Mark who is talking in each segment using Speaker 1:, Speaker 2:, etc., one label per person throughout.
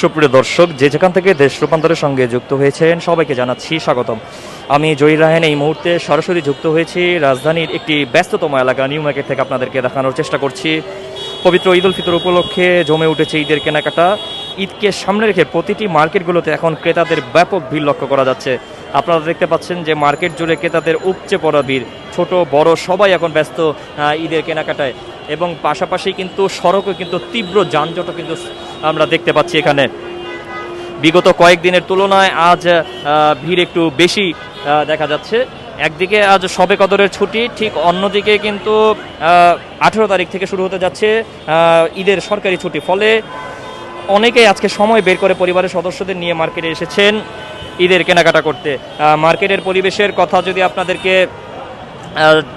Speaker 1: সুপ্রিয় দর্শক, যে যেখান থেকে দেশ রূপান্তরের সঙ্গে যুক্ত হয়েছেন সবাইকে জানাচ্ছি স্বাগতম। আমি জহির রায়হান এই মুহূর্তে সরাসরি যুক্ত হয়েছি রাজধানীর একটি ব্যস্ততম এলাকা নিউ মার্কেট থেকে। আপনাদেরকে দেখানোর চেষ্টা করছি পবিত্র ঈদ উল ফিতর উপলক্ষে জমে উঠেছে ঈদের কেনাকাটা। ঈদকে সামনে রেখে প্রতিটি মার্কেটগুলোতে এখন ক্রেতাদের ব্যাপক ভিড় লক্ষ্য করা যাচ্ছে। আপনারা দেখতে পাচ্ছেন যে মার্কেট জুড়ে ক্রেতাদের উপচে পড়া ভিড়, ছোট বড় সবাই এখন ব্যস্ত ঈদের কেনাকাটায়। এবং পাশাপাশি কিন্তু সড়কে কিন্তু তীব্র যানজটও কিন্তু আমরা দেখতে পাচ্ছি এখানে। বিগত কয়েকদিনের তুলনায় আজ ভিড় একটু বেশি দেখা যাচ্ছে। একদিকে আজ শবে কদরের ছুটি, ঠিক অন্যদিকে কিন্তু 18 তারিখ থেকে শুরু হতে যাচ্ছে ঈদের সরকারি ছুটি। ফলে অনেকেই আজকে সময় বের করে পরিবারের সদস্যদের নিয়ে মার্কেটে এসেছেন ঈদের কেনাকাটা করতে। মার্কেটের পরিবেশের কথা যদি আপনাদেরকে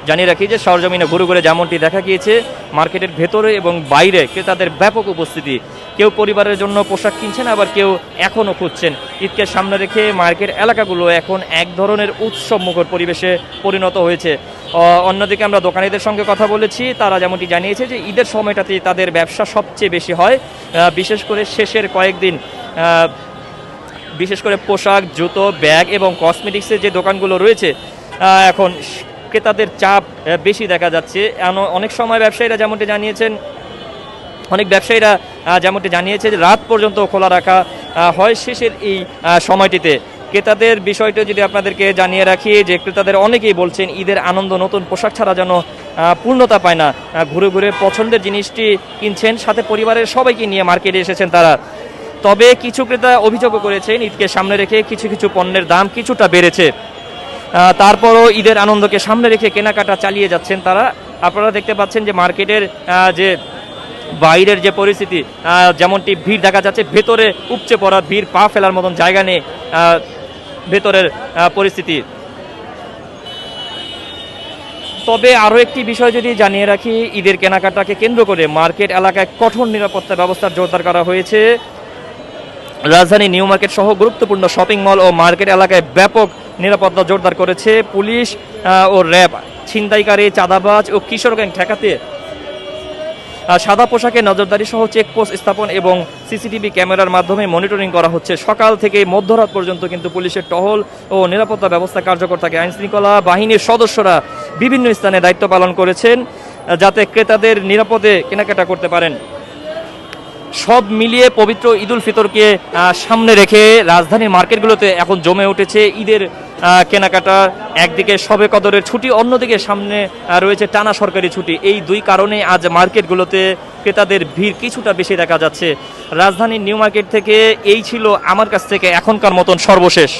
Speaker 1: জানিয়ে রাখি যে সরজমিনে ঘুরে ঘুরে যেমনটি দেখা গিয়েছে, মার্কেটের ভেতরে এবং বাইরে ক্রেতাদের ব্যাপক উপস্থিতি। কেউ পরিবারের জন্য পোশাক কিনছেন, আবার কেউ এখনও খুঁজছেন। ঈদকে সামনে রেখে মার্কেট এলাকাগুলো এখন এক ধরনের উৎসব মুখর পরিবেশে পরিণত হয়েছে। অন্যদিকে আমরা দোকানীদের সঙ্গে কথা বলেছি, তারা যেমনটি জানিয়েছে যে ঈদের সময়টাতে তাদের ব্যবসা সবচেয়ে বেশি হয়, বিশেষ করে শেষের কয়েকদিন। বিশেষ করে পোশাক, জুতো, ব্যাগ এবং কসমেটিক্সের যে দোকানগুলো রয়েছে, এখন ক্রেতাদের চাপ বেশি দেখা যাচ্ছে। অনেক সময় ব্যবসায়ীরা যেমনটি জানিয়েছেন, যে রাত পর্যন্ত খোলা রাখা হয় শেষের এই সময়টিতে। ক্রেতাদের বিষয়টা যদি আপনাদেরকে জানিয়ে রাখি যে ক্রেতাদের অনেকেই বলছেন ঈদের আনন্দ নতুন পোশাক ছাড়া যেন পূর্ণতা পায় না। ঘুরে ঘুরে পছন্দের জিনিসটি কিনছেন, সাথে পরিবারের সবাইকে নিয়ে মার্কেটে এসেছেন তারা। তবে কিছু ক্রেতা অভিযোগও করেছেন ঈদকে সামনে রেখে কিছু কিছু পণ্যের দাম কিছুটা বেড়েছে। তারপরও ঈদের আনন্দকে সামনে রেখে কেনাকাটা চালিয়ে যাচ্ছেন তারা। আপনারা দেখতে পাচ্ছেন যে মার্কেটের যে বাইরের যে পরিস্থিতি, যেমনটি ভিড় দেখা যাচ্ছে, ভেতরে উপচে পড়া ভিড়, পা ফেলার মতন জায়গা নেই ভেতরের পরিস্থিতি। তবে আরও একটি বিষয় যদি জানিয়ে রাখি, ঈদের কেনাকাটাকে কেন্দ্র করে মার্কেট এলাকায় কঠোর নিরাপত্তা ব্যবস্থার জোরদার করা হয়েছে। রাজধানী নিউ মার্কেট সহ গুরুত্বপূর্ণ শপিং মল ও মার্কেট এলাকায় ব্যাপক নিরাপত্তা জোরদার করেছে পুলিশ ও র্যাব। ছিনতাইকারী, চাঁদাবাজ ও কিশোর গ্যাং ঠেকাতে সাদা পোশাকে নজরদারি সহ চেকপোস্ট স্থাপন এবং সিসিটিভি ক্যামেরার মাধ্যমে মনিটরিং করা হচ্ছে। সকাল থেকে মধ্যরাত পর্যন্ত কিন্তু পুলিশের টহল ও নিরাপত্তা ব্যবস্থা কার্যকর থাকে। আইনশৃঙ্খলা বাহিনীর সদস্যরা বিভিন্ন স্থানে দায়িত্ব পালন করেছেন যাতে ক্রেতাদের নিরাপদে কেনাকাটা করতে পারেন। সব মিলিয়ে পবিত্র ঈদ উল ফিতরকে সামনে রেখে রাজধানীর মার্কেটগুলোতে এখন জমে উঠেছে ঈদের কেনাকাটা। একদিকে শবে কদরের ছুটি, অন্যদিকে সামনে রয়েছে টানা সরকারি ছুটি। এই দুই কারণে আজ মার্কেটগুলোতে ক্রেতাদের ভিড় কিছুটা বেশি দেখা যাচ্ছে। রাজধানীর নিউ মার্কেট থেকে এই ছিল আমার কাছ থেকে এখনকার মতন সর্বশেষ।